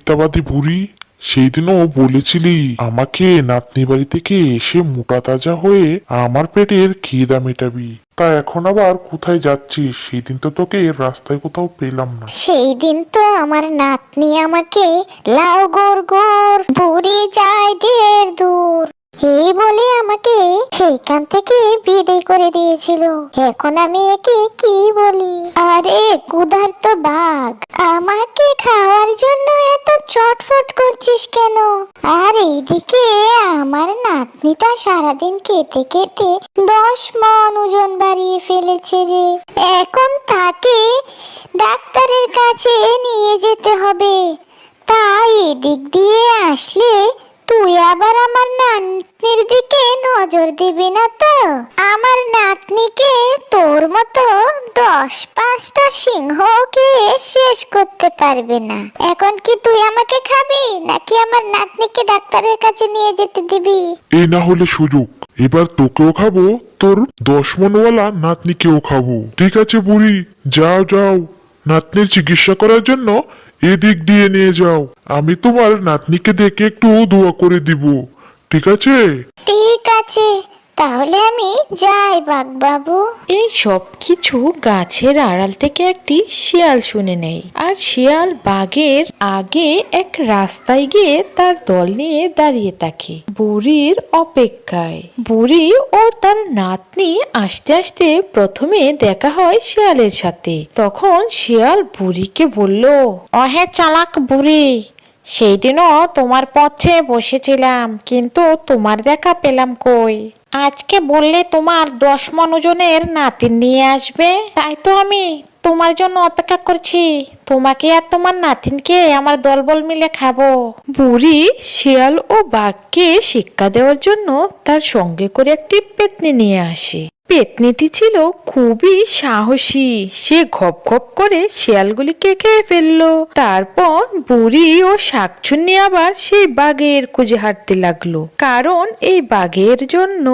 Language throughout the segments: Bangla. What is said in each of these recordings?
মিথ্যাবাদী বুড়ি, সেই দিনও বলেছিলি আমাকে নাতনি বাড়ি থেকে এসে মোটা তাজা হয়ে আমার পেটের খিদা মেটাবি। তা এখন আবার কোথায় যাচ্ছিস? সেই দিন তো তোকে রাস্তায় কোথাও পেলাম না। সেই দিন তো আমার নাতনি আমাকে লাউ গোর গোর বুড়ি যায় ঢের দূর এই বলে আমাকে সেইখান থেকে বিদায় করে দিয়েছিল। এখন আমি একে কি বলি? আরে ক্ষুধার্ত বাঘ, আমাকে খাওয়ার জন্য এত চটফট করছিস কেন? আর এইদিকে আমার নাতনিটা সারাদিন খেতে খেতে 10 মণ ওজন বাড়িয়ে ফেলেছে যে। এখন তাকে ডাক্তারের কাছে নিয়ে যেতে হবে। তাই এদিক দিয়ে আসলে তুই আবার আমার নাতনির দিকে নজর দিবি না তো? আমার নাতনিকে তোর মতো 10-5টা সিংহকে শেষ করতে পারবে না। এখন কি তুই আমাকে খাবি নাকি আমার নাতনিকে ডাক্তারের কাছে নিয়ে যেতে দিবি? এই না হলে সুযোগ, এবার তোকেও খাবো, তোর 10 মনওয়ালা নাতনিকেও খাবো। ঠিক আছে বুড়ি, যাও যাও, নাতনির চিকিৎসা করার জন্য এদিক দিয়ে নিয়ে যাও। আমি তোমার নাতনিকে দেখে একটু দোয়া করে দিব, ঠিক আছে? ঠিক আছে, তাহলে আমি যাই বাঘ বাবু। এই সব কিছু গাছের আড়াল থেকে একটি শিয়াল শুনে নেয়, আর শিয়াল বাঘের আগে এক রাস্তায় গিয়ে তার দল নিয়ে দাঁড়িয়ে থাকে বুড়ির অপেক্ষায়। বুড়ি ও তার নাতনি আসতে আসতে প্রথমে দেখা হয় শিয়ালের সাথে। তখন শিয়াল বুড়িকে বলল, অহে চালাক বুড়ি, সেই দিনও তোমার পথে বসেছিলাম, কিন্তু তোমার দেখা পেলাম কই? আজকে বললে তোমার 10 মণ ওজনের নাতিন নিয়ে আসবে, তাই তো আমি তোমার জন্য অপেক্ষা করছি। তোমাকে আর তোমার নাতিনকে আমার দলবল মিলে খাবো। বুড়ি শিয়াল ও বাঘকে শিক্ষা দেওয়ার জন্য তার সঙ্গে করে একটি পেত্নী নিয়ে আসে। পেত্নীটি ছিল খুবই সাহসী। সে ঘপ ঘপ করে শিয়ালগুলিকে খেয়ে ফেললো। তারপর বুড়ি ও শাকচুন্নি আবার সেই বাঘের খুঁজে হাঁটতে লাগলো, কারণ এই বাঘের জন্য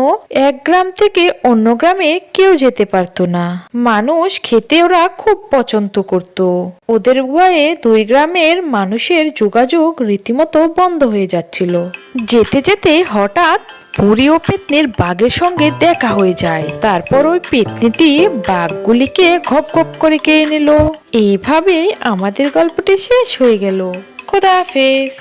এক গ্রাম থেকে অন্য গ্রামে কেউ যেতে পারতো না। মানুষ খেতে ওরা খুব পছন্দ করত। ওদের ভয়ে 2 গ্রামের মানুষের যোগাযোগ রীতিমতো বন্ধ হয়ে যাচ্ছিল। যেতে যেতে হঠাৎ বুড়ি ও পেত্নীর বাঘের সঙ্গে দেখা হয়ে যায়। তারপর ওই পেত্নীটি বাঘগুলিকে ঘপ ঘপ করে খেয়ে নিল। এইভাবে আমাদের গল্পটি শেষ হয়ে গেল। খোদা হাফেজ।